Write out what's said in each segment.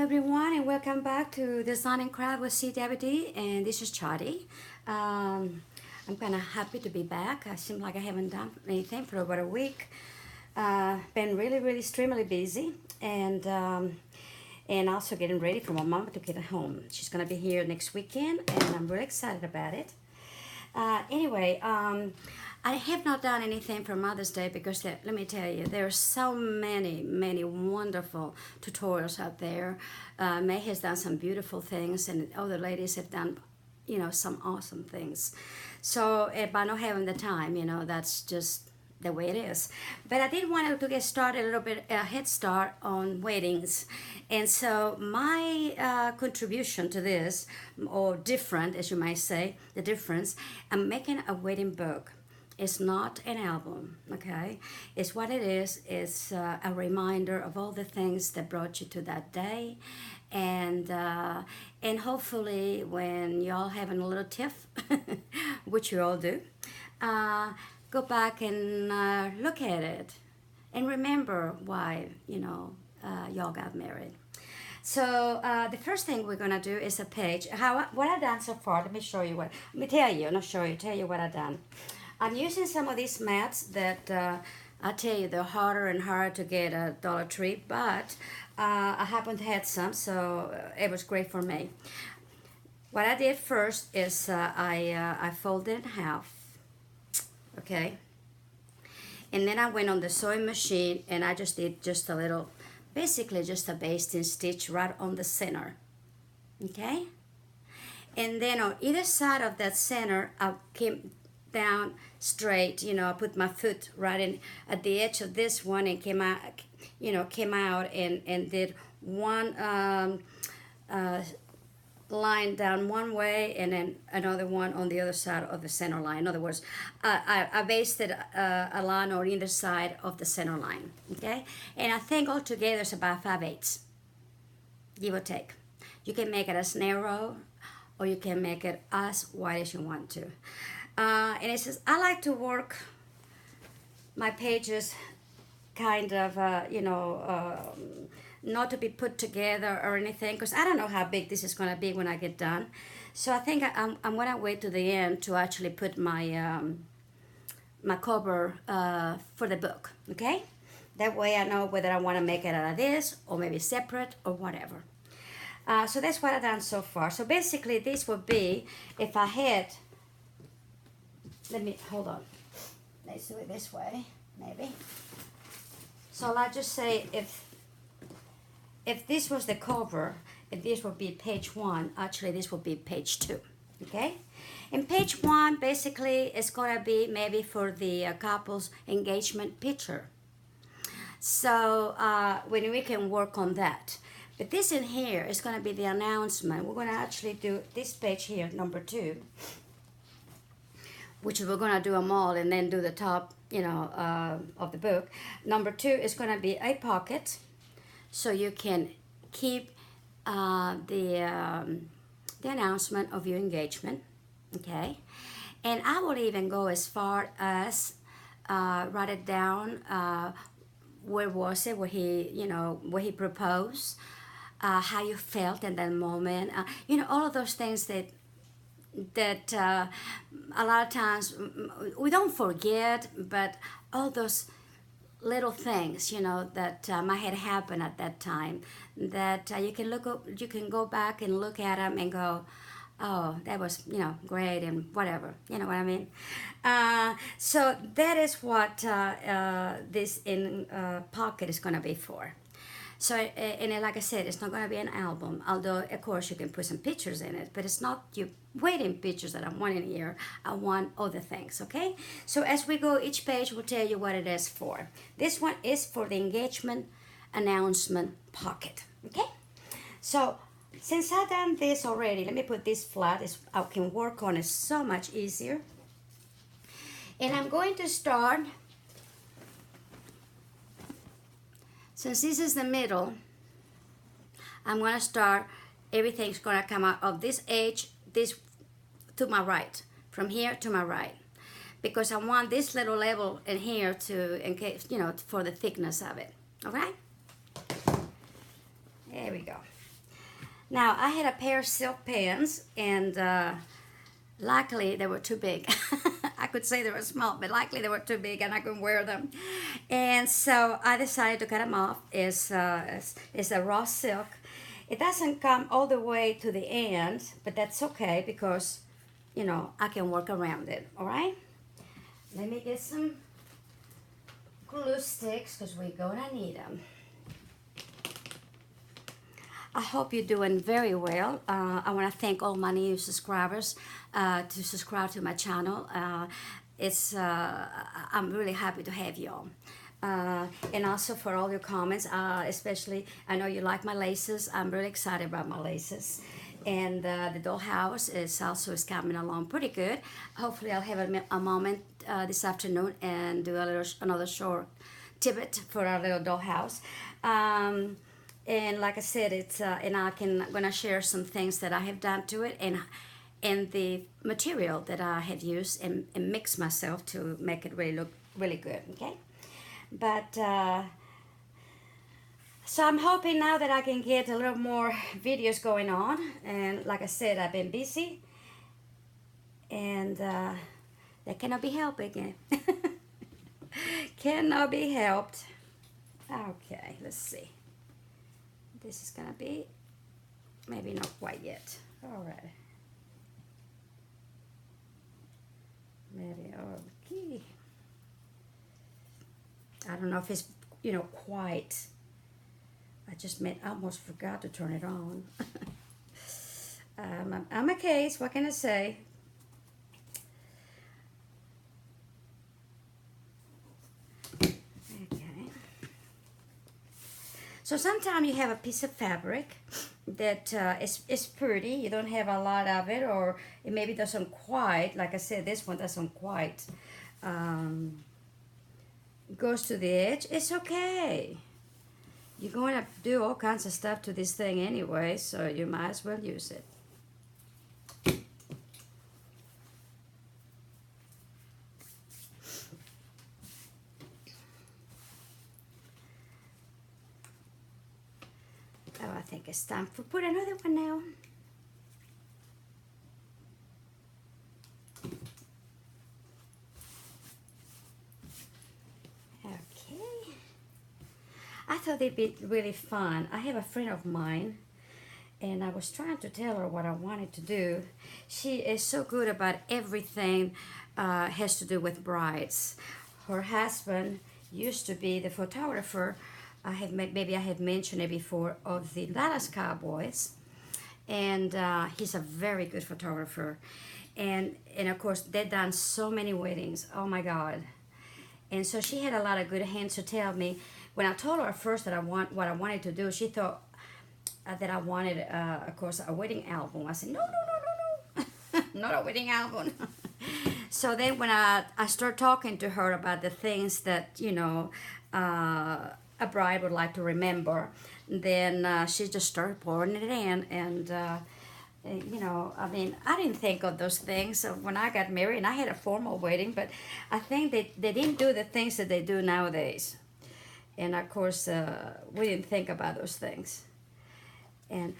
everyone, and welcome back to Design and Craft with CWD, and this is Chadi. I'm kind of happy to be back. I seem like I haven't done anything for about a week. Been really extremely busy, and also getting ready for my mom to get home. She's gonna be here next weekend, and I'm really excited about it. Anyway, I have not done anything for Mother's Day because let me tell you, there are so many wonderful tutorials out there. May has done some beautiful things, and other ladies have done, some awesome things. So by not having the time, that's just the way it is. But I did want to get started a little bit, a head start on weddings. And so my contribution to this, or different as you might say, the difference, I'm making a wedding book. It's not an album, okay? It's what it is. It's a reminder of all the things that brought you to that day. And hopefully when y'all having a little tiff, which you all do, go back and look at it and remember why y'all got married. So the first thing we're gonna do is a page. What I've done so far. Let me show you what. Let me tell you, not show you. Tell you what I've done. I'm using some of these mats that I tell you they're harder and harder to get at Dollar Tree, but I happen to have some, so it was great for me. What I did first is I folded it in half. Okay, and then I went on the sewing machine and I just did just a little, basically just a basting stitch right on the center. Okay, and then on either side of that center I came down straight. I put my foot right in at the edge of this one and came out and did one line down one way and then another one on the other side of the center line. In other words, I basted a line on either side of the center line. Okay, and I think altogether it's about 5/8, give or take. You can make it as narrow or you can make it as wide as you want to. And it says I like to work my pages kind of not to be put together or anything, because I don't know how big this is going to be when I get done. So I think I'm going to wait to the end to actually put my my cover for the book. Okay, that way I know whether I want to make it out of this or maybe separate or whatever. So that's what I've done so far. So basically this would be, if I had, hold on, let's do it this way maybe. So let's just say if this was the cover, if this would be page 1, actually this would be page 2, okay? And page 1 basically is gonna be maybe for the couple's engagement picture. So when we can work on that. But this in here is gonna be the announcement. We're gonna actually do this page here, number 2, which we're gonna do them all and then do the top, of the book. Number 2 is gonna be a pocket, so you can keep the announcement of your engagement, okay? And I will even go as far as write it down. Where was it? Where he proposed? How you felt in that moment? All of those things that a lot of times we don't forget, but all those little things that might have happened at that time, that you can look up, you can go back and look at them and go, oh, that was great, and whatever, you know what I mean. So that is what this pocket is going to be for. So, and like I said, it's not going to be an album, although of course you can put some pictures in it, but it's not your wedding pictures that I want in here. I want other things, okay? So as we go, each page will tell you what it is for. This one is for the engagement announcement pocket, okay? So since I've done this already, let me put this flat. I can work on it so much easier. And I'm going to start. Since this is the middle, I'm going to start, everything's going to come out of this edge, this to my right, from here to my right. Because I want this little level in here to, in case, for the thickness of it. All right? There we go. Now, I had a pair of silk pants, and luckily they were too big. I could say they were small, but luckily they were too big and I couldn't wear them. And so I decided to cut them off. It's a raw silk. It doesn't come all the way to the end, but that's okay because, you know, I can work around it, all right? Let me get some glue sticks because we're gonna need them. I hope you're doing very well. I want to thank all my new subscribers to subscribe to my channel. I'm really happy to have you all. And also for all your comments, especially I know you like my laces. I'm really excited about my laces. And the dollhouse is coming along pretty good. Hopefully I'll have a moment this afternoon and do another short tidbit for our little dollhouse. And like I said, I'm gonna share some things that I have done to it and the material that I have used and mix myself to make it really look really good. Okay, but so I'm hoping now that I can get a little more videos going on. And like I said, I've been busy, and that cannot be helped again. Cannot be helped. Okay, let's see. This is gonna be maybe not quite yet. All right. Maybe okay. I don't know if it's quite. I almost forgot to turn it on. I'm a case. What can I say? So sometimes you have a piece of fabric that is pretty. You don't have a lot of it, or it maybe doesn't quite, like I said, this one doesn't quite goes to the edge. It's okay. You're going to do all kinds of stuff to this thing anyway, so you might as well use it. Oh, I think it's time to put another one now. Okay. I thought it'd be really fun. I have a friend of mine, and I was trying to tell her what I wanted to do. She is so good about everything has to do with brides. Her husband used to be the photographer. Maybe I had mentioned it before, of the Dallas Cowboys, and he's a very good photographer, and of course they've done so many weddings. Oh my God! And so she had a lot of good hands to tell me. When I told her first that what I wanted to do, she thought that I wanted, of course, a wedding album. I said, no, no, no, no, no, not a wedding album. So then when I started talking to her about the things that, a bride would like to remember, then she just started pouring it in. And, I mean, I didn't think of those things when I got married, and I had a formal wedding, but I think they didn't do the things that they do nowadays. And of course, we didn't think about those things. And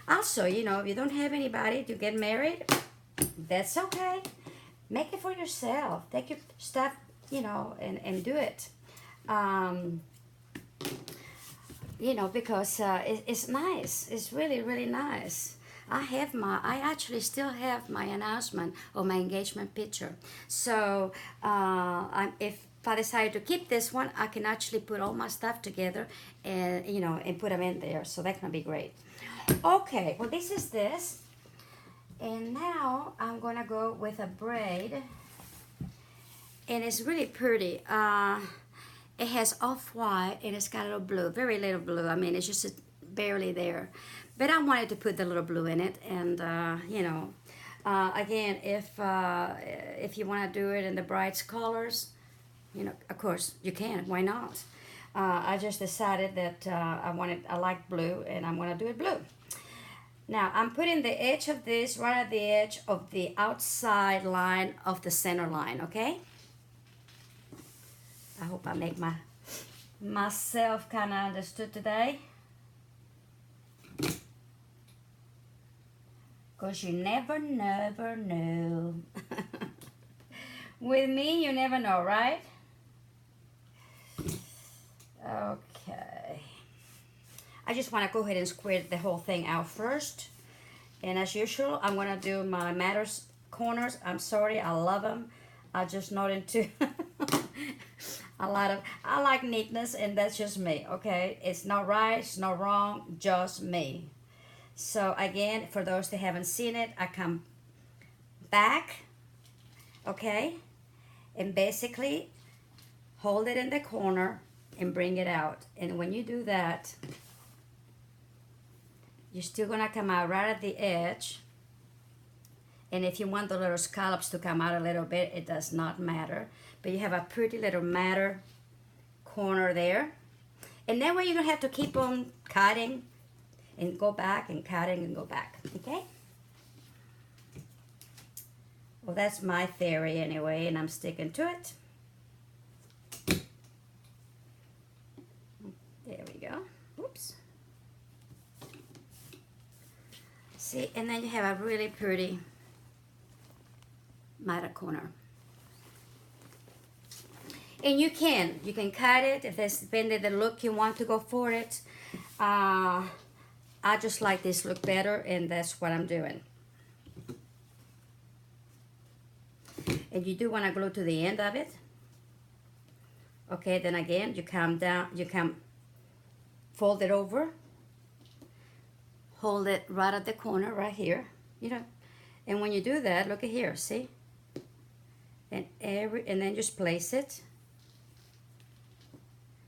also, if you don't have anybody to get married, that's okay. Make it for yourself. Take your stuff, and do it. Because it's nice. It's really, really nice. I actually still have my announcement or my engagement picture. So if I decide to keep this one, I can actually put all my stuff together and, and put them in there. So that's gonna be great. Okay, well, this is this. And now I'm gonna go with a braid. And it's really pretty. It has off-white and it's got a little blue, very little blue. I mean, it's just barely there. But I wanted to put the little blue in it. And, again, if you want to do it in the bride's colors, of course, you can. Why not? I just decided that I like blue, and I'm going to do it blue. Now, I'm putting the edge of this right at the edge of the outside line of the center line, okay? I hope I make myself kind of understood today. because you never know. With me, you never know, right? Okay. I just want to go ahead and square the whole thing out first. And as usual, I'm going to do my matters corners. I'm sorry, I love them. I just not into I like neatness, and that's just me, okay? It's not right, it's not wrong, just me. So again, for those that haven't seen it, I come back, okay? And basically hold it in the corner and bring it out. And when you do that, you're still gonna come out right at the edge. And if you want the little scallops to come out a little bit, it does not matter. But you have a pretty little matter corner there. And that way you're gonna have to keep on cutting and go back and cutting and go back, okay? Well, that's my theory anyway, and I'm sticking to it. There we go. Oops. See, and then you have a really pretty matter corner. And you can cut it if there's depending the look you want to go for it. I just like this look better, and that's what I'm doing. And you do want to glue to the end of it. Okay, then again, you come down, you come fold it over, hold it right at the corner, right here, you know. And when you do that, look at here, see? And then just place it.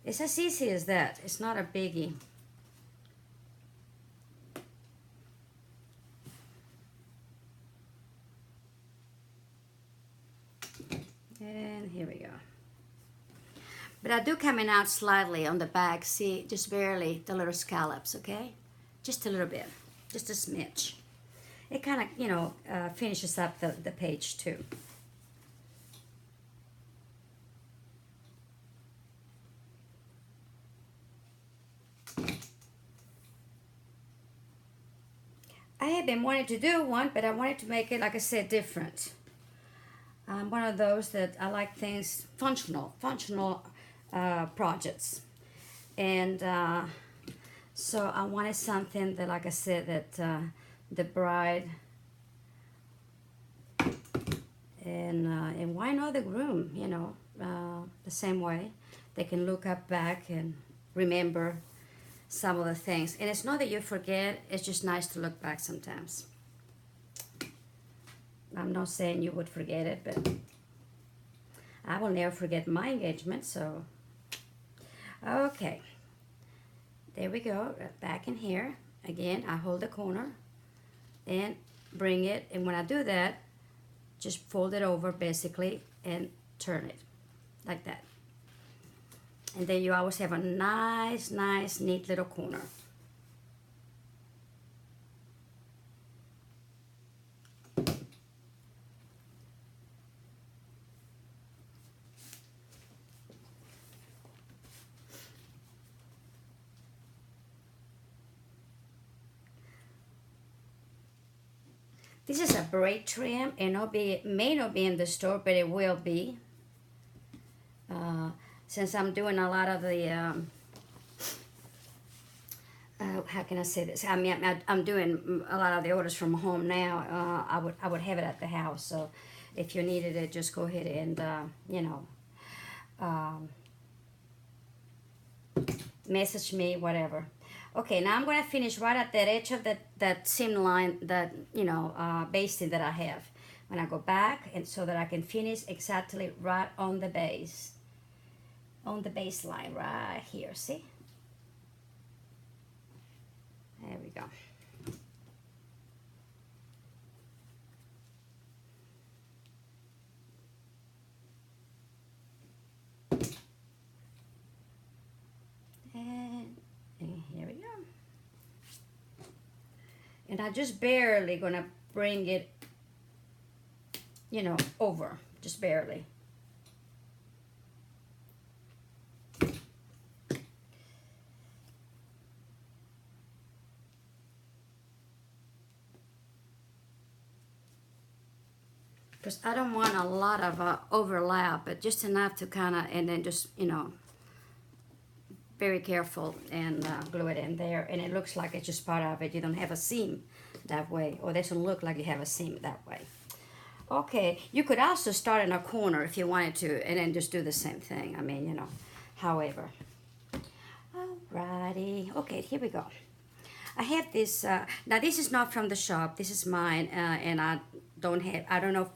It's as easy as that. It's not a biggie. And here we go. But I do coming out slightly on the back. See, just barely the little scallops, okay? Just a little bit, just a smidge. It kind of, you know, finishes up the page too. I have been wanting to do one, but I wanted to make it, like I said, different. I'm one of those that I like things functional projects. And so I wanted something that, like I said, that the bride and why not the groom, you know, the same way. They can look up back and remember some of the things. And it's not that you forget, it's just nice to look back sometimes. I'm not saying you would forget it, but I will never forget my engagement, so. Okay, there we go, back in here. Again, I hold the corner and bring it, and when I do that, just fold it over basically and turn it like that. And then you always have a nice, neat little corner. This is a braid trim, and may not be in the store, but it will be. Since I'm doing a lot of the, how can I say this? I mean, I'm doing a lot of the orders from home now. I would have it at the house. So if you needed it, just go ahead and, you know, message me, whatever. Okay, now I'm going to finish right at that edge of that seam line, that, you know, basting that I have. When I go back, and so that I can finish exactly right on the base. On the baseline right here, see? There we go. And here we go. And I'm just barely gonna bring it, you know, over, just barely. because I don't want a lot of overlap, but just enough to kind of, and then just, you know, very careful and glue it in there, and it looks like it's just part of it. You don't have a seam that way, or it doesn't look like you have a seam that way. Okay, you could also start in a corner if you wanted to, and then just do the same thing. I mean, you know, however. Alrighty, okay, here we go. I have this, now this is not from the shop, this is mine, and I don't know,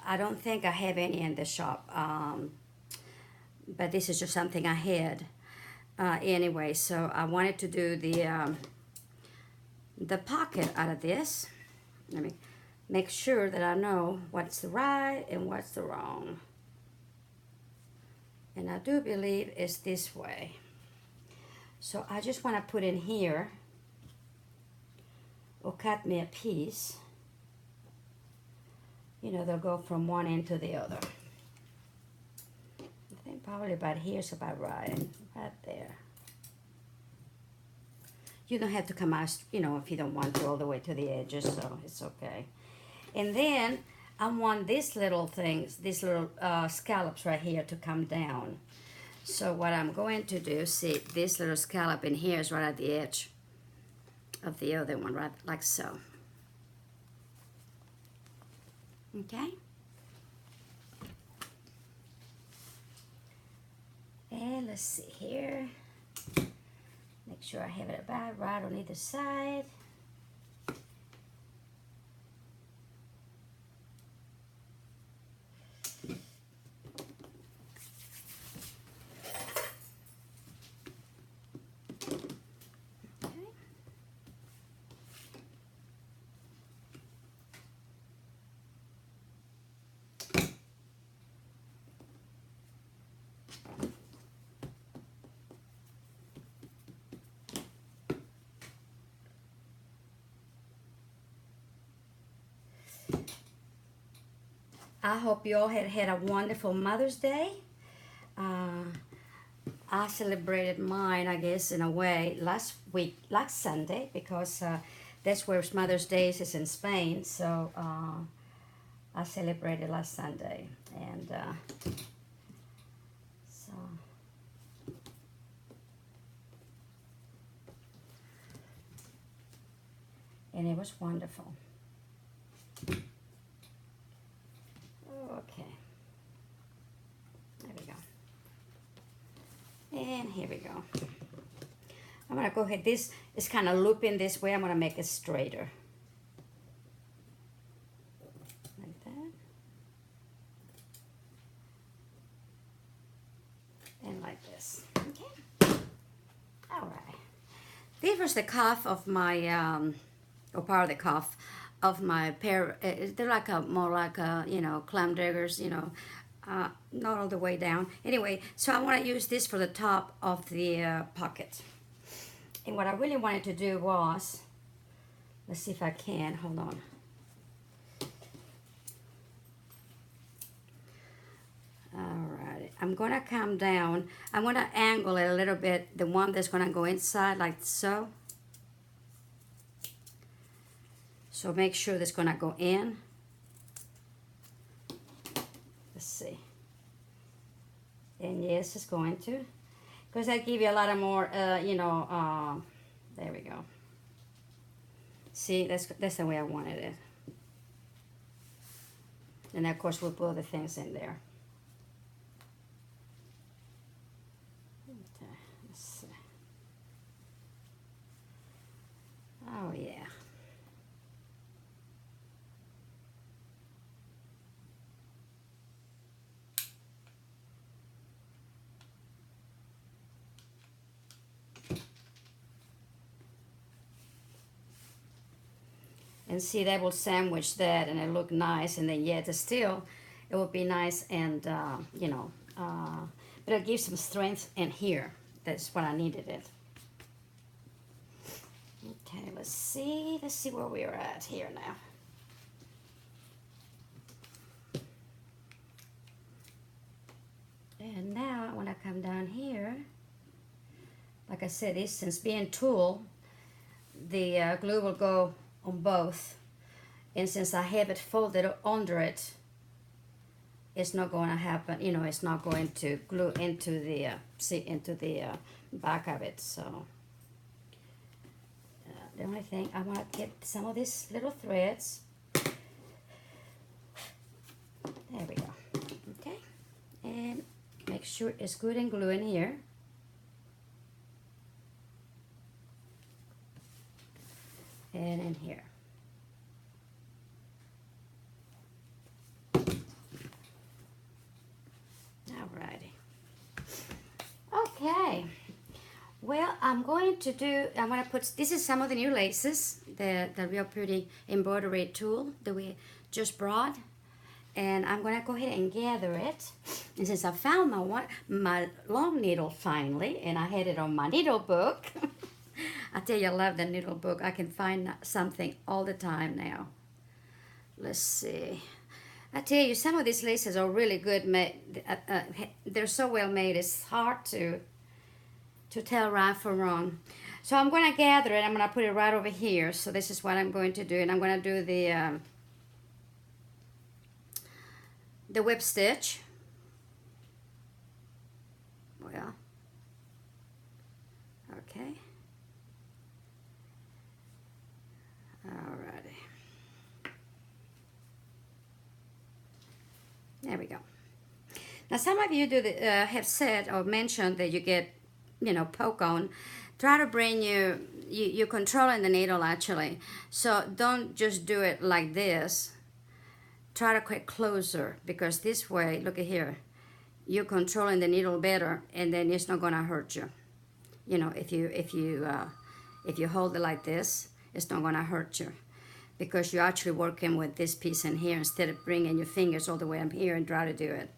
I don't think I have any in the shop, but this is just something I had. Anyway, so I wanted to do the pocket out of this. Let me make sure that I know what's the right and what's the wrong. And I do believe it's this way. So I just want to put in here, or cut me a piece. You know, they'll go from one end to the other. I think probably about here's about right there. You don't have to come out, you know, if you don't want to all the way to the edges, so it's okay. And then I want these little things, these little scallops right here to come down. So what I'm going to do, see, this little scallop in here is right at the edge of the other one, right, like so. Okay? And let's see here. Make sure I have it about right on either side. I hope you all had a wonderful Mother's Day. I celebrated mine, I guess, in a way, last Sunday, because that's where Mother's Day is in Spain. So I celebrated last Sunday, and so and it was wonderful. Okay, there we go. And here we go. I'm gonna go ahead, this is kind of looping this way, I'm gonna make it straighter. Like that. And like this, okay? All right. This was the cuff of my, or part of the cuff of my pair. They're like more like you know, clam daggers, you know, not all the way down. Anyway, so I want to use this for the top of the pocket. And what I really wanted to do was, let's see if I can, hold on. Alright, I'm gonna come down. I'm gonna angle it a little bit, the one that's gonna go inside like so. So make sure that's gonna go in. Let's see. And yes, it's going to. Because that give you a lot of more, you know, there we go. See, that's the way I wanted it. And of course, we'll put other things in there. Okay, let's see. Oh, yeah. And see, that will sandwich that and it look nice, and then yet still it will be nice, and you know, but it gives some strength in here. That's what I needed it. Okay, let's see where we are at here now. And now when I come down here, like I said, since being tulle, the glue will go on both, And since I have it folded under it, it's not going to happen, you know, it's not going to glue into the, into the back of it. So the only thing, I want to get some of these little threads. There we go. Okay. And make sure it's good and glue in here. And in here. Alrighty. Okay. Well, I'm going to put, this is some of the new laces, the real pretty embroidery tool that we just brought. And I'm going to go ahead and gather it. And since I found my long needle finally, and I had it on my needle book. I tell you, I love the needle book. I can find something all the time now. Let's see. I tell you, some of these laces are really good made. They're so well made, it's hard to tell right from wrong. So I'm going to gather it. I'm going to put it right over here. So this is what I'm going to do. And I'm going to do the whip stitch. Well, okay. Alrighty. There we go. Now some of you have said or mentioned that you get, you know, poke on. Try to bring you're controlling the needle actually. So don't just do it like this. Try to get closer, because this way, look at here, you're controlling the needle better, and then it's not gonna hurt you. You know, if you hold it like this, it's not gonna hurt you, because you're actually working with this piece in here instead of bringing your fingers all the way up here and try to do it.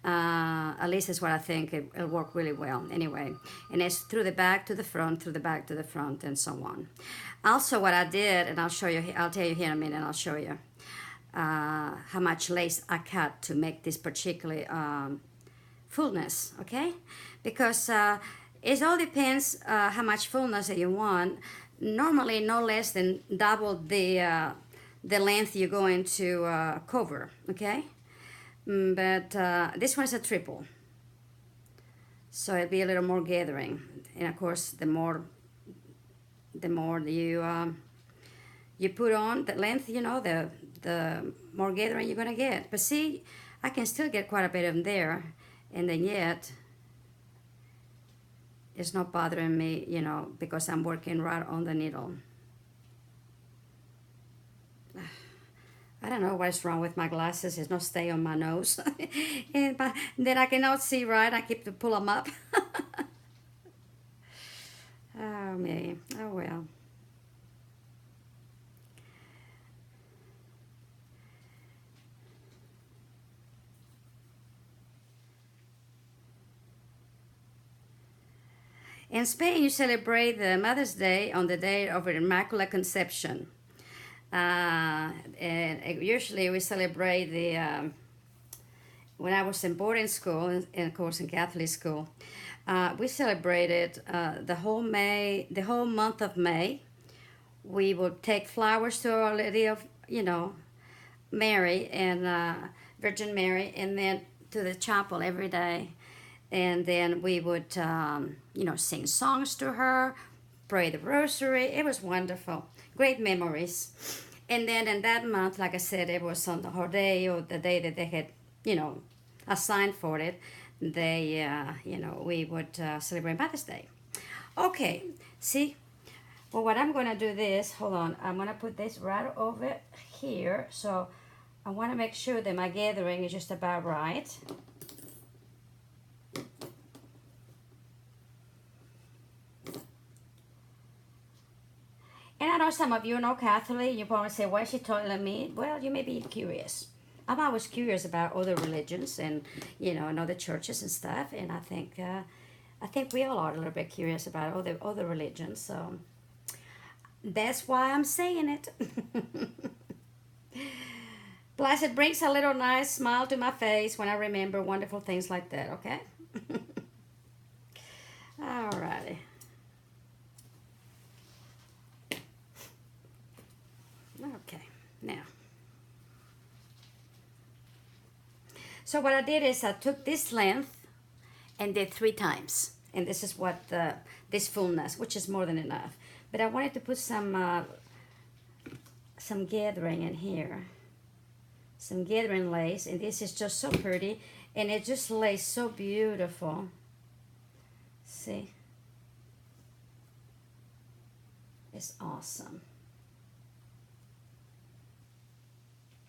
At least that's what I think. It'll work really well anyway. And it's through the back to the front, through the back to the front, and so on. Also, what I did, and I'll show you, I'll tell you here in a minute, I'll show you how much lace I cut to make this particular fullness, okay? Because it all depends how much fullness that you want. Normally, no less than double the length you're going to cover, okay? But this one is a triple, so it'll be a little more gathering. And of course, the more you put on the length, you know, the more gathering you're gonna get. But see, I can still get quite a bit of them there, and then yet it's not bothering me, you know, because I'm working right on the needle. I don't know what's wrong with my glasses. It's not stay on my nose. But then I cannot see right. I keep to pull them up. Oh, me. Oh, well. In Spain, you celebrate the Mother's Day on the day of the Immaculate Conception. And usually we celebrate when I was in boarding school, and of course in Catholic school, we celebrated the whole month of May. We would take flowers to Our Lady of, you know, Mary and Virgin Mary, and then to the chapel every day. And then we would, you know, sing songs to her, pray the rosary. It was wonderful. Great memories. And then in that month, like I said, it was on her day, or the day that they had, you know, assigned for it. They, you know, we would celebrate Mother's Day. Okay, see? Well, what I'm going to do this, hold on, I'm going to put this right over here. So I want to make sure that my gathering is just about right. And I know some of you are not Catholic. You probably say, why is she telling me? Well, you may be curious. I'm always curious about other religions and, you know, and other churches and stuff. And I think we all are a little bit curious about other religions. So that's why I'm saying it. Plus, it brings a little nice smile to my face when I remember wonderful things like that, okay? Alrighty. Okay. Now, so what I did is I took this length and did 3 times, and this is what this fullness, which is more than enough. But I wanted to put some gathering in here, some gathering lace, and this is just so pretty, and it just lays so beautiful. See, it's awesome.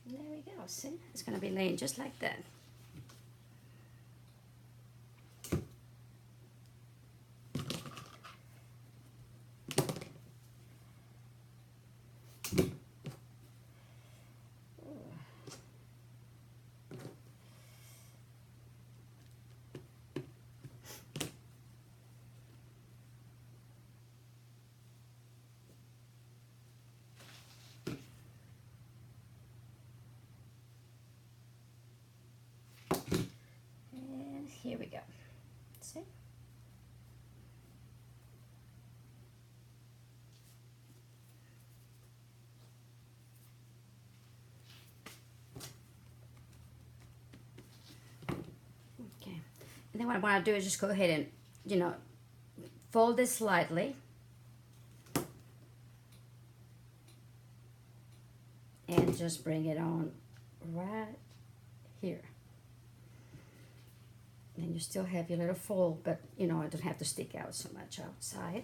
There we go. See, it's gonna be laying just like that. Here we go. See? Okay. And then what I want to do is just go ahead and, you know, fold this slightly. And just bring it on right here. And you still have your little fold, but you know, it doesn't have to stick out so much outside.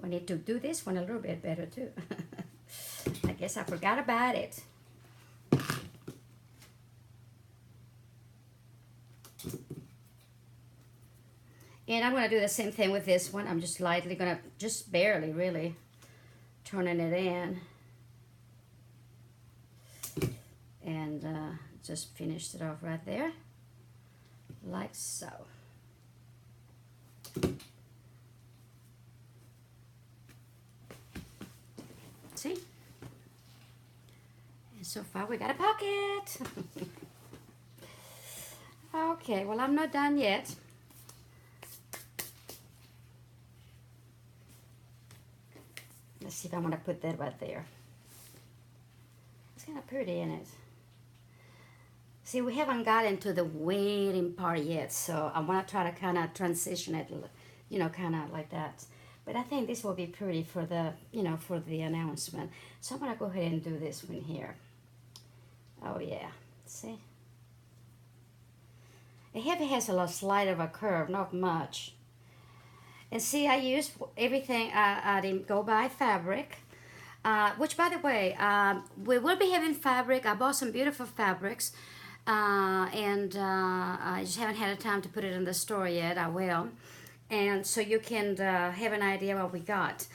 We need to do this one a little bit better too. I guess I forgot about it. And I'm going to do the same thing with this one. I'm just lightly going to, just barely really, turning it in. And just finished it off right there, like so. See? And so far we got a pocket. Okay, well, I'm not done yet. Let's see if I want to put that right there. It's kind of pretty, isn't it? See, we haven't gotten to the waiting part yet, so I want to try to kind of transition it, you know, kind of like that. But I think this will be pretty for the, you know, for the announcement. So I'm going to go ahead and do this one here. Oh, yeah. See? It has a little slight of a curve, not much. And see, I used everything, I didn't go buy fabric. Which, by the way, we will be having fabric. I bought some beautiful fabrics. I just haven't had time to put it in the store yet. I will. And so you can have an idea what we got.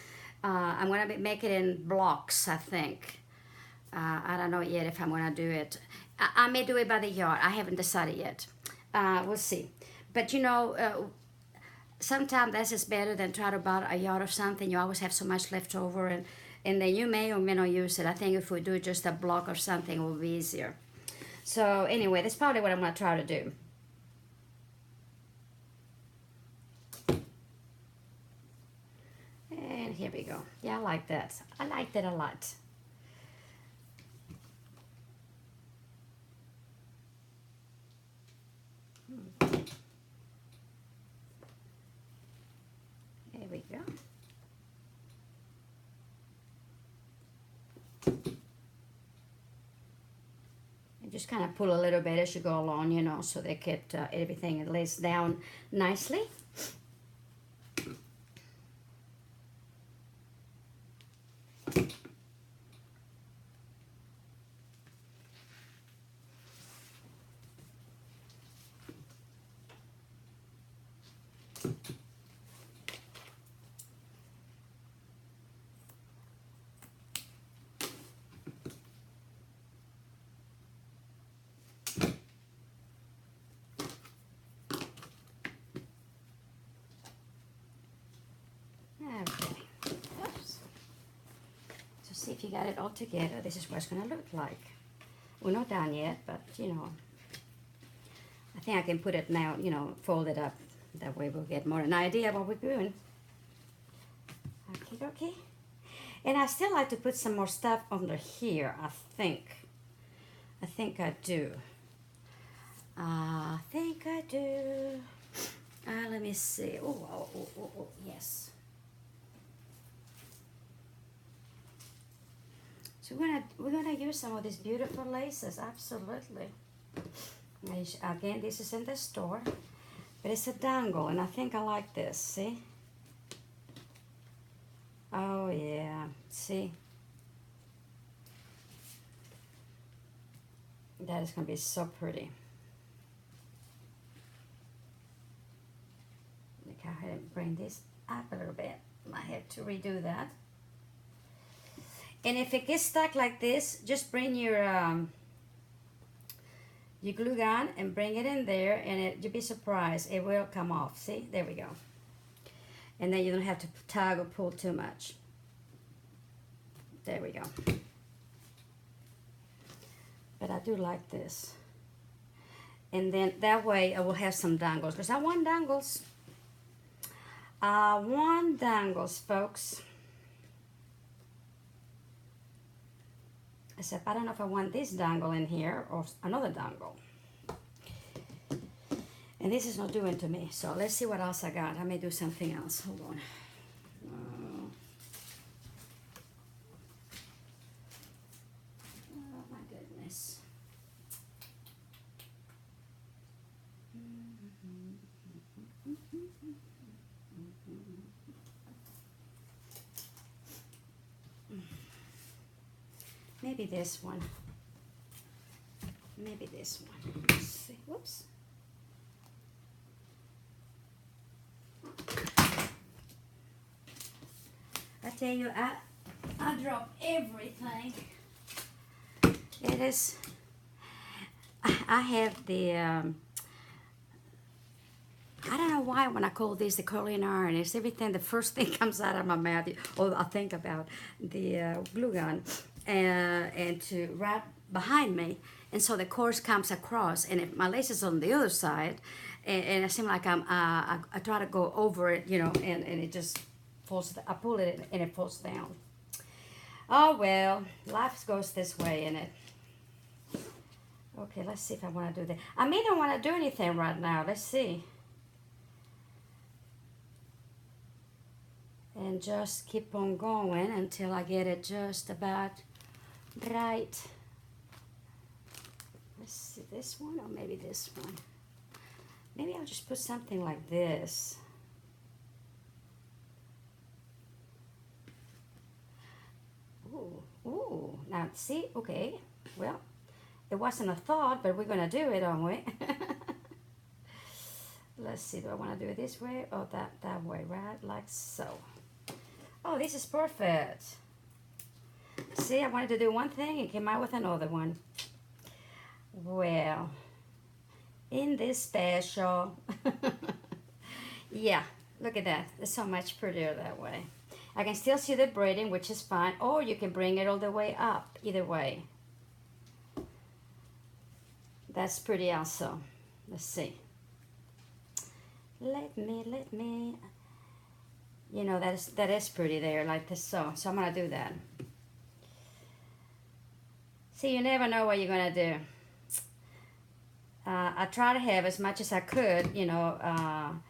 I'm going to make it in blocks, I think. I don't know yet if I'm going to do it. I may do it by the yard. I haven't decided yet. We'll see. But you know, sometimes that's just better than try to buy a yard of something. You always have so much left over, and then you may or may not use it. I think if we do just a block or something, it will be easier. So anyway, that's probably what I'm going to try to do. And here we go. Yeah, I like that. I like that a lot. There we go. Just kind of pull a little bit as you go along, you know, so they get everything lays down nicely. See if you got it all together. This is what it's going to look like. We're not done yet, but you know, I think I can put it now, you know, fold it up. That way we'll get more an idea of what we're doing. Okay, okay. And I still like to put some more stuff under here, I think. I think I do. I think I do. Let me see. Oh, yes. So we're gonna use some of these beautiful laces, absolutely. Again, this is in the store, but it's a dangle, and I think I like this. See? Oh yeah. See? That is gonna be so pretty. Let me go ahead and bring this up a little bit. I have to redo that. And if it gets stuck like this, just bring your glue gun and bring it in there, and you'll be surprised, it will come off. See, there we go. And then you don't have to tug or pull too much. There we go. But I do like this. And then that way I will have some dangles, because I want dangles. I want dangles, folks. Except I don't know if I want this dangle in here or another dangle. And this is not doing to me. So let's see what else I got. I may do something else. Hold on. Oh my goodness. Maybe this one. Maybe this one. Let's see. Whoops. I tell you, I drop everything. It is. I have the. I don't know why when I call this the curling iron, it's everything. The first thing comes out of my mouth, or I think about the glue gun, and to wrap behind me, and so the course comes across, and if my lace is on the other side, and it seems like I try to go over it, you know, and it just falls. I pull it and it falls down. Oh well, life goes this way, innit? Okay, let's see if I want to do that. I may not want to do anything right now. Let's see. And just keep on going until I get it just about right. Let's see, this one or maybe this one. Maybe I'll just put something like this. Ooh, now see, okay, well, it wasn't a thought, but we're gonna do it, aren't we? Let's see, do I want to do it this way or that way, right? Like so. Oh, this is perfect. See, I wanted to do one thing and came out with another one. Well, in this special, yeah, look at that. It's so much prettier that way. I can still see the braiding, which is fine, or you can bring it all the way up, either way. That's pretty also. Let's see. Let me. You know, that is pretty there, like this, so I'm gonna do that. See, you never know what you're gonna do. I try to have as much as I could, you know,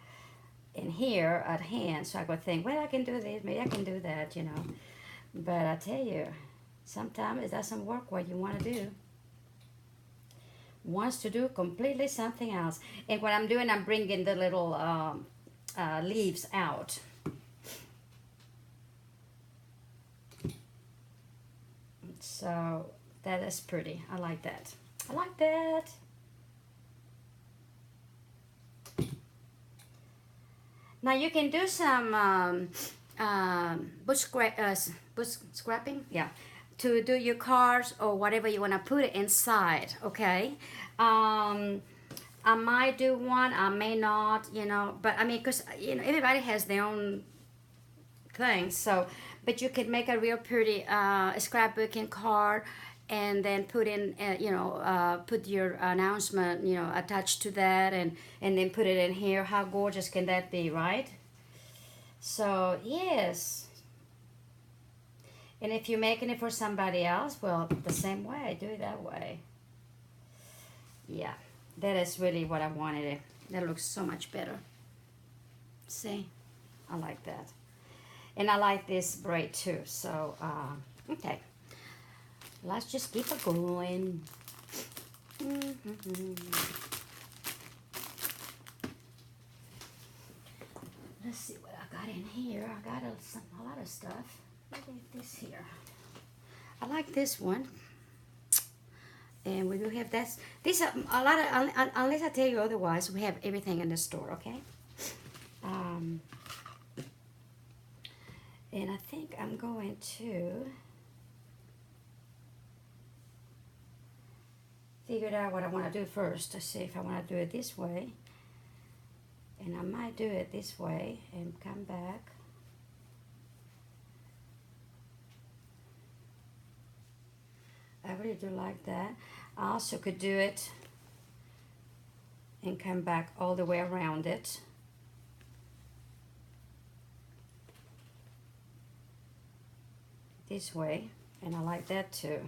in here at hand, so I could think, well, I can do this, maybe I can do that, you know. But I tell you, sometimes it doesn't work what you want to do. Wants to do completely something else. And what I'm doing, I'm bringing the little leaves out. So that is pretty. I like that. I like that. Now you can do some bush scrapping, yeah, to do your cards or whatever you want to put it inside. Okay, I might do one, I may not, you know, but I mean, because you know everybody has their own thing. So, but you could make a real pretty scrapbooking card, and then put in, you know, put your announcement, you know, attached to that, and then put it in here. How gorgeous can that be, right? So yes, And if you're making it for somebody else, well, the same way, do it that way. Yeah, that is really what I wanted it. That looks so much better. See, I like that. And I like this braid too, so, okay. Let's just keep it going. Let's see what I got in here. I got a lot of stuff. Look at this here. I like this one. And we do have that. These are a lot of, unless I tell you otherwise, we have everything in the store, okay? And I think I'm going to figure out what I want to do first to see if I want to do it this way. And I might do it this way and come back. I really do like that. I also could do it and come back all the way around it. This way, and I like that too.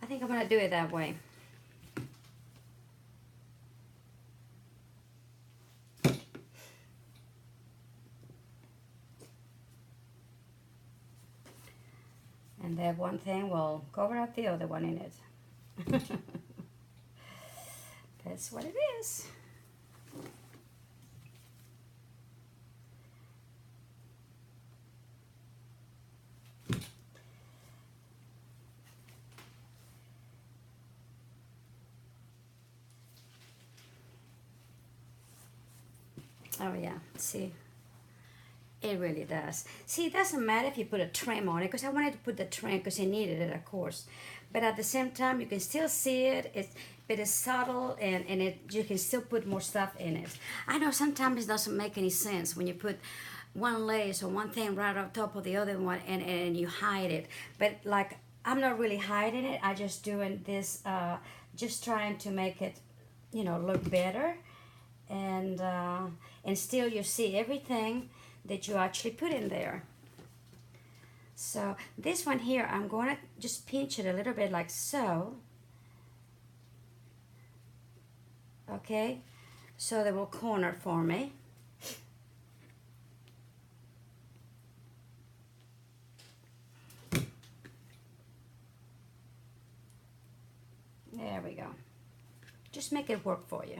I think I'm gonna do it that way. And that one thing will cover up the other one in it. That's what it is. Oh yeah, see, it really does. See, it doesn't matter if you put a trim on it, because I wanted to put the trim because it needed it, of course. But at the same time, you can still see it. But it's subtle, and you can still put more stuff in it. I know sometimes it doesn't make any sense when you put one lace or one thing right on top of the other one, and you hide it. But like, I'm not really hiding it. I just doing this, just trying to make it, you know, look better. And still you see everything that you actually put in there. So this one here, I'm going to just pinch it a little bit like so. Okay, so they will corner for me. There we go. Just make it work for you.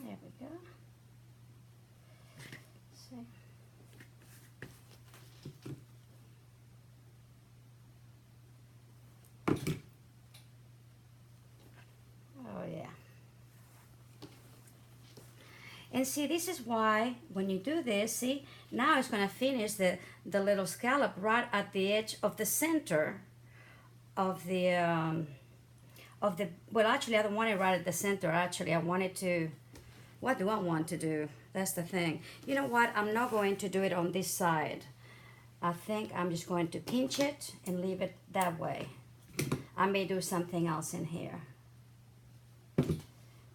There we go. See. Oh yeah. And see, this is why when you do this, see, now it's going to finish the little scallop right at the edge of the center of the, well, actually, I don't want it right at the center. Actually, I want it to, what do I want to do? That's the thing. You know what? I'm not going to do it on this side. I think I'm just going to pinch it and leave it that way. I may do something else in here.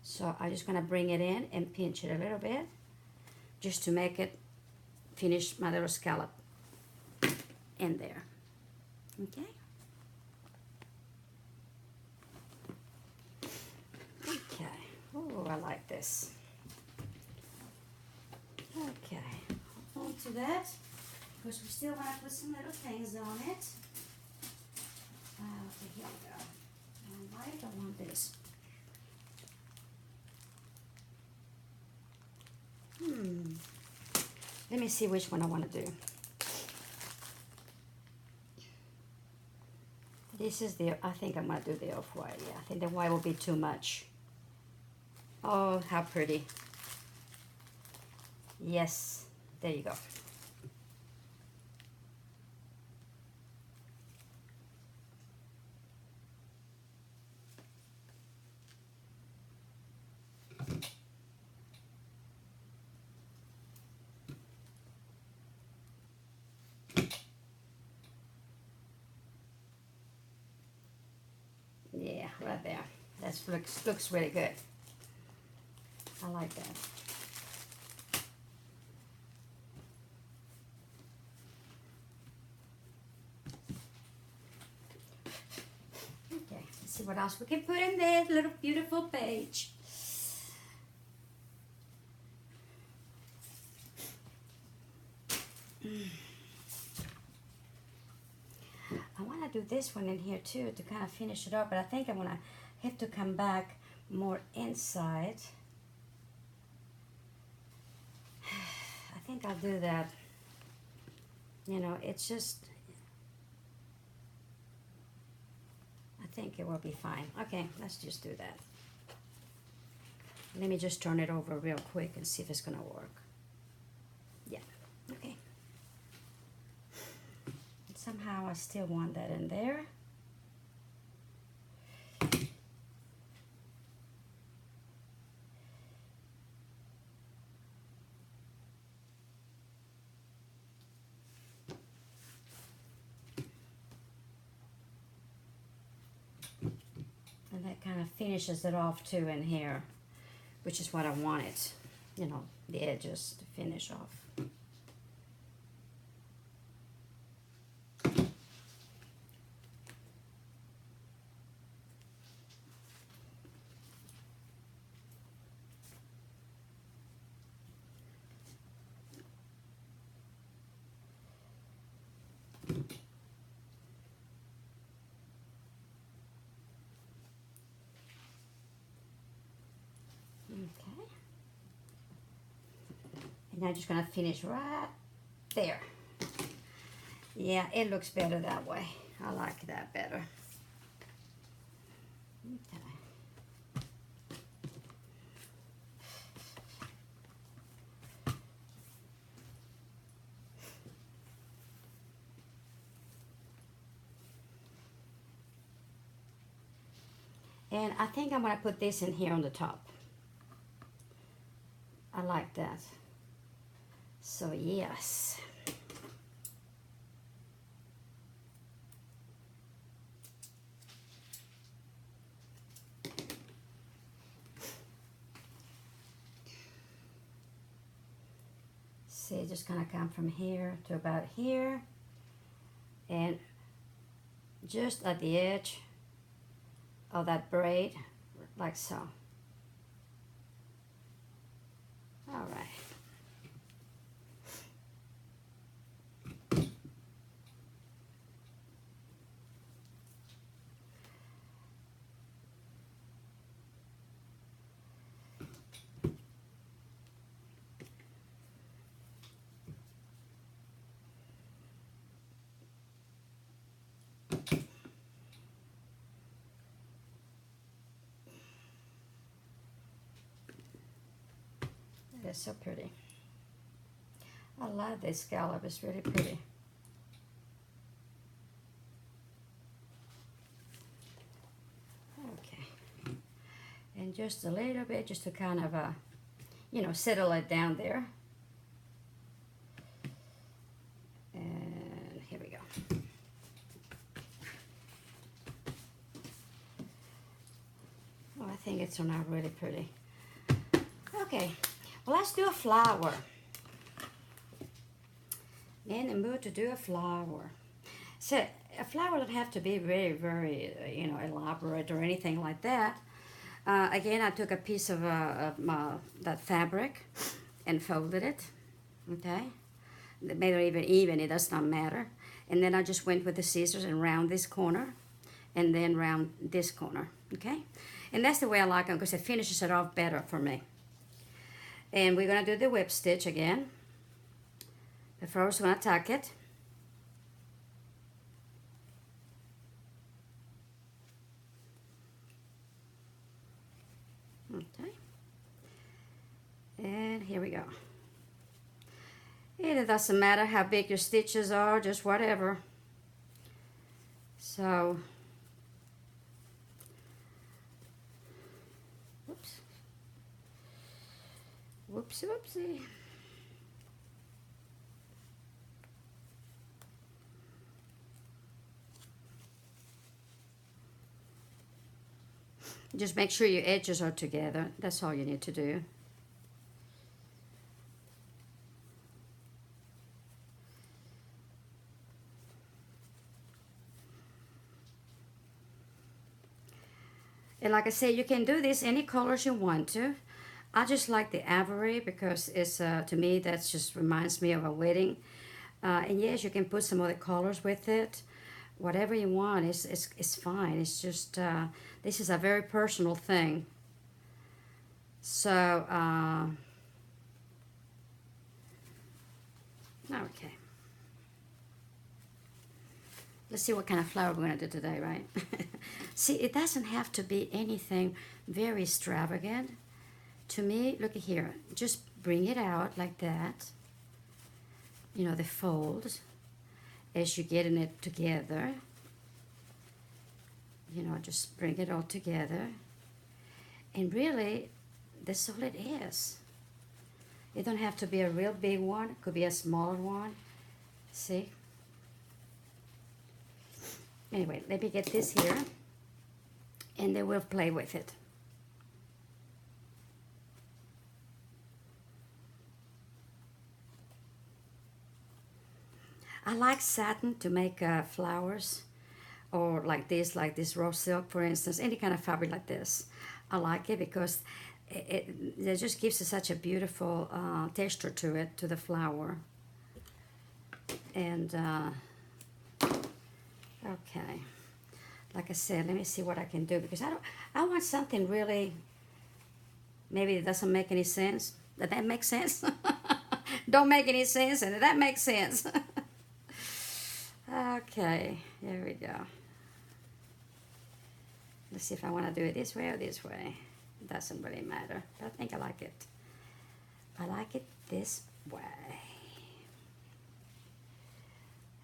So I'm just going to bring it in and pinch it a little bit just to make it finish my little scallop in there. Okay? Okay. Oh, I like this. Okay. On to that, because we still want to put some little things on it. Okay, here we go. All right, I want this. Let me see which one I want to do. This is the, I think I'm going to do the off-white. Yeah, I think the white will be too much. Oh, how pretty. Yes, there you go. right there. That looks really good. I like that. Okay, let's see what else we can put in this little beautiful page. I want to do this one in here too to kind of finish it up, but I think I'm going to have to come back more inside. I think I'll do that. You know, it's just, I think it will be fine. Okay, let's just do that. Let me just turn it over real quick and see if it's going to work. Yeah, okay. Somehow I still want that in there. And that kind of finishes it off too in here, which is what I wanted, you know, the edges to finish off. Okay. And I'm just going to finish right there. Yeah, it looks better that way. I like that better. Okay. And I think I'm going to put this in here on the top. I like that. So yes. See, just gonna come from here to about here, and just at the edge of that braid, like so. All right. It's so pretty. I love this scallop. It's really pretty. Okay. And just a little bit, just to kind of, you know, settle it down there. And here we go. Oh, I think it's turned out really pretty. Okay. Well, let's do a flower. In the mood to do a flower. So a flower doesn't have to be very, very, you know, elaborate or anything like that. Again, I took a piece of that fabric and folded it. Okay, made it even. It does not matter. And then I just went with the scissors and round this corner, and then round this corner. Okay, and that's the way I like them because it finishes it off better for me. And we're gonna do the whip stitch again. But first, we're gonna tuck it. Okay. And here we go. And it doesn't matter how big your stitches are, just whatever. So, whoops. Whoopsie, whoopsie. Just make sure your edges are together. That's all you need to do. And like I say, you can do this any colors you want to. I just like the ivory because it's to me that just reminds me of a wedding. And yes, you can put some other colors with it. Whatever you want is fine. It's just this is a very personal thing. So okay. Let's see what kind of flower we're going to do today, right? See, it doesn't have to be anything very extravagant. To me, look at here. Just bring it out like that. You know, the folds as you're getting it together. You know, just bring it all together. And really, that's all it is. It don't have to be a real big one. It could be a smaller one. See? Anyway, let me get this here, and then we'll play with it. I like satin to make flowers, or like this raw silk, for instance, any kind of fabric like this. I like it because it just gives it such a beautiful texture to it, to the flower. And okay, like I said, let me see what I can do, because I want something really, maybe it doesn't make any sense. Does that make sense? Don't make any sense, and that makes sense. Okay, here we go. Let's see if I want to do it this way or this way. It doesn't really matter, but I think I like it. I like it this way.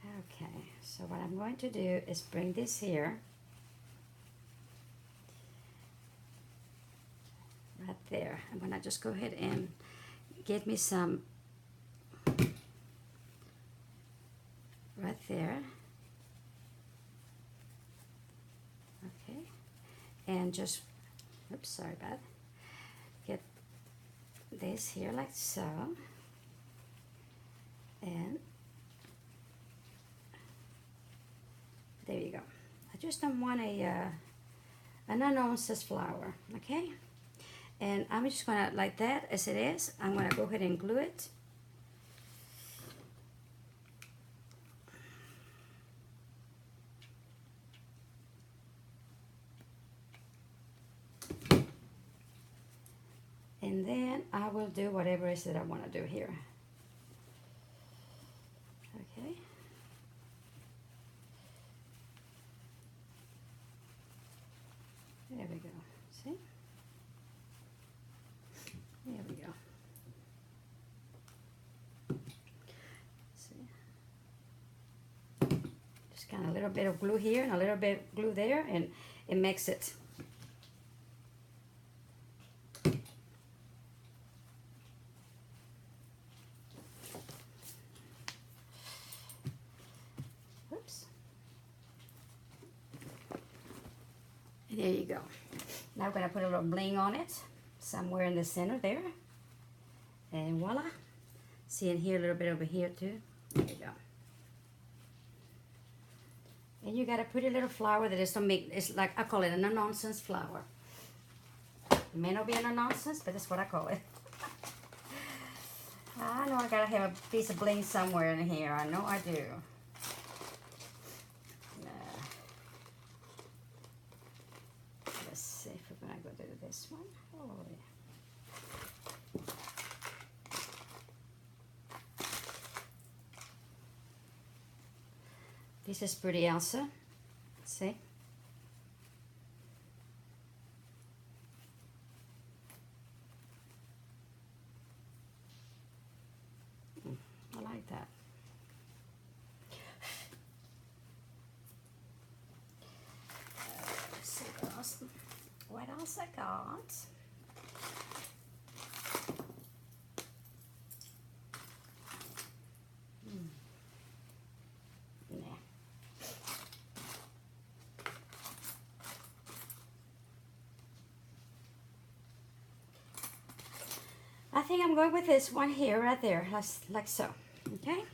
Okay, so what I'm going to do is bring this here, right there. I'm going to just go ahead and get me some right there. Okay, and just, oops, sorry about it. Get this here like so, and there you go. I just don't want a no-nonsense flower, okay? And I'm just gonna, like that as it is, I'm gonna go ahead and glue it. And then I will do whatever it is that I want to do here. Okay. There we go. See? There we go. See? Just kind of a little bit of glue here and a little bit of glue there, and it makes it. There you go. Now we're going to put a little bling on it, somewhere in the center there. And voila. See in here, a little bit over here too. There you go. And you got a pretty little flower that is it's like, I call it a no-nonsense flower. It may not be a no-nonsense, but that's what I call it. I know I got to have a piece of bling somewhere in here. I know I do. This one. Oh, yeah. This is pretty Elsa. See? I like that. Let's see what else I got. think I'm going with this one here, right there, like so, okay?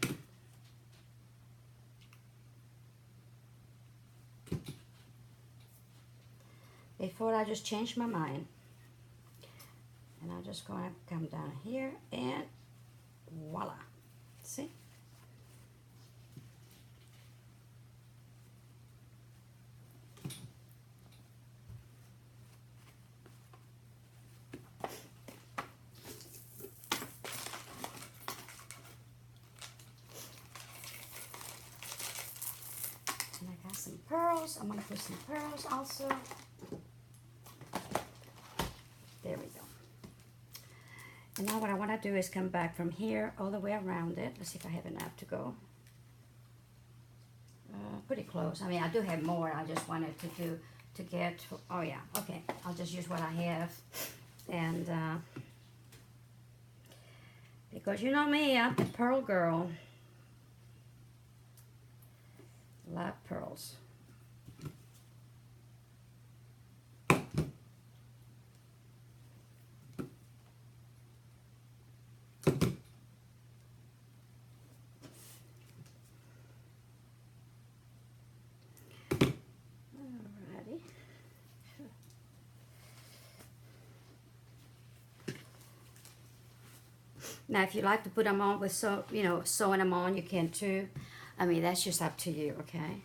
Before I just change my mind. And I'm just going to come down here and voila. See? And I got some pearls. I'm going to put some pearls also. There we go. And now what I want to do is come back from here all the way around it. Let's see if I have enough to go. Pretty close. I mean, I do have more. I just wanted to get, oh yeah, okay. I'll just use what I have. And because you know me, I'm the pearl girl. Love pearls. Now, if you like to put them on with sewing them on, you can too. I mean, that's just up to you, okay?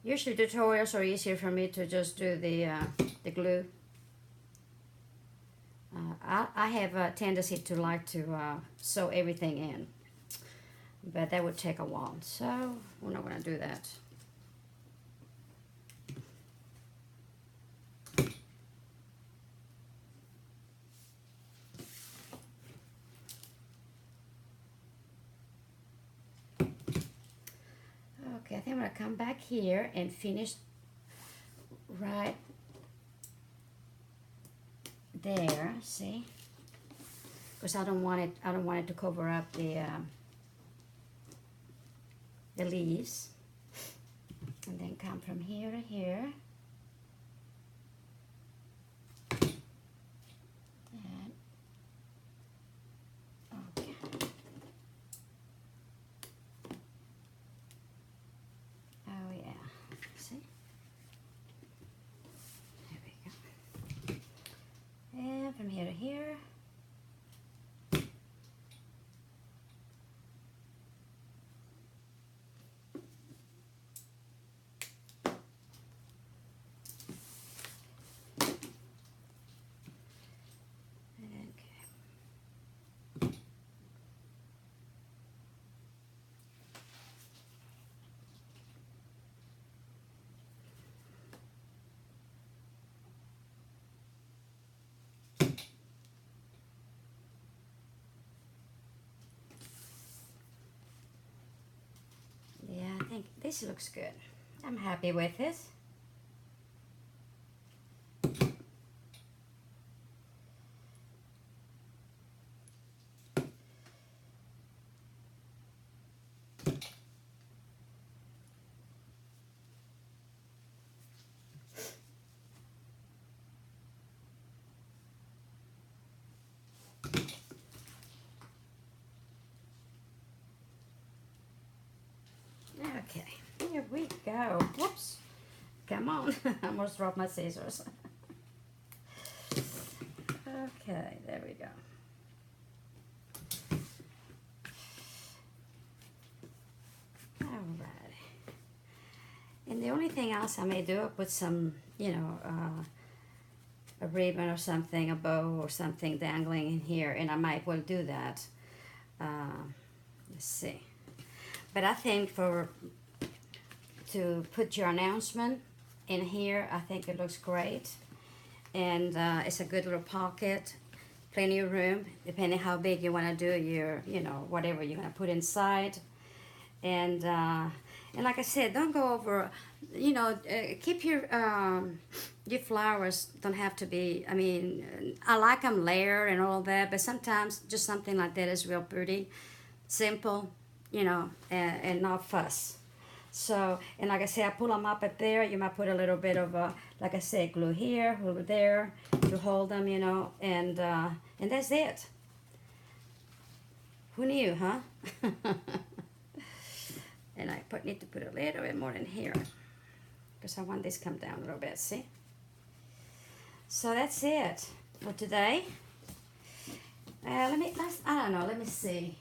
Usually tutorials are easier for me to just do the glue. I have a tendency to like to sew everything in, but that would take a while, so we're not going to do that. Okay, I think I'm going to come back here and finish right there, see? Because I don't want it to cover up the leaves. And then come from here to here. And okay. Oh yeah. See? There we go. And from here to here. I think this looks good. I'm happy with this. Okay, here we go. Whoops. Come on. I almost dropped my scissors. Okay, there we go. Alright. And the only thing else I may do, I'll put some, a ribbon or something, a bow or something dangling in here, and I might well do that. Let's see. But I think to put your announcement in here, I think it looks great. And it's a good little pocket, plenty of room, depending how big you want to do your, whatever you're going to put inside. And like I said, don't go over, keep your flowers don't have to be, I mean, I like them layered and all that, but sometimes just something like that is real pretty, simple, and not fuss. So, and like I say, I pull them up there. You might put a little bit of, like I say, glue here, glue there to hold them, you know, and that's it. Who knew, huh? And I need to put a little bit more in here because I want this to come down a little bit, see? So that's it for today. I don't know, let me see.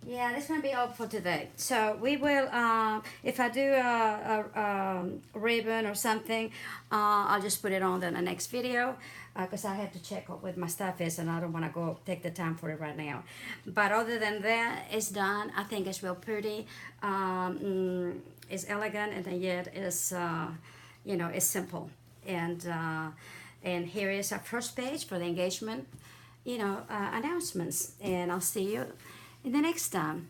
Yeah, this might be all for today. So we will, if I do a ribbon or something, I'll just put it on in the next video because I have to check what my stuff is and I don't want to go take the time for it right now. But other than that, it's done. I think it's real pretty. It's elegant and yet it's, you know, it's simple. And here is our first page for the engagement, you know, announcements. And I'll see you in the next time.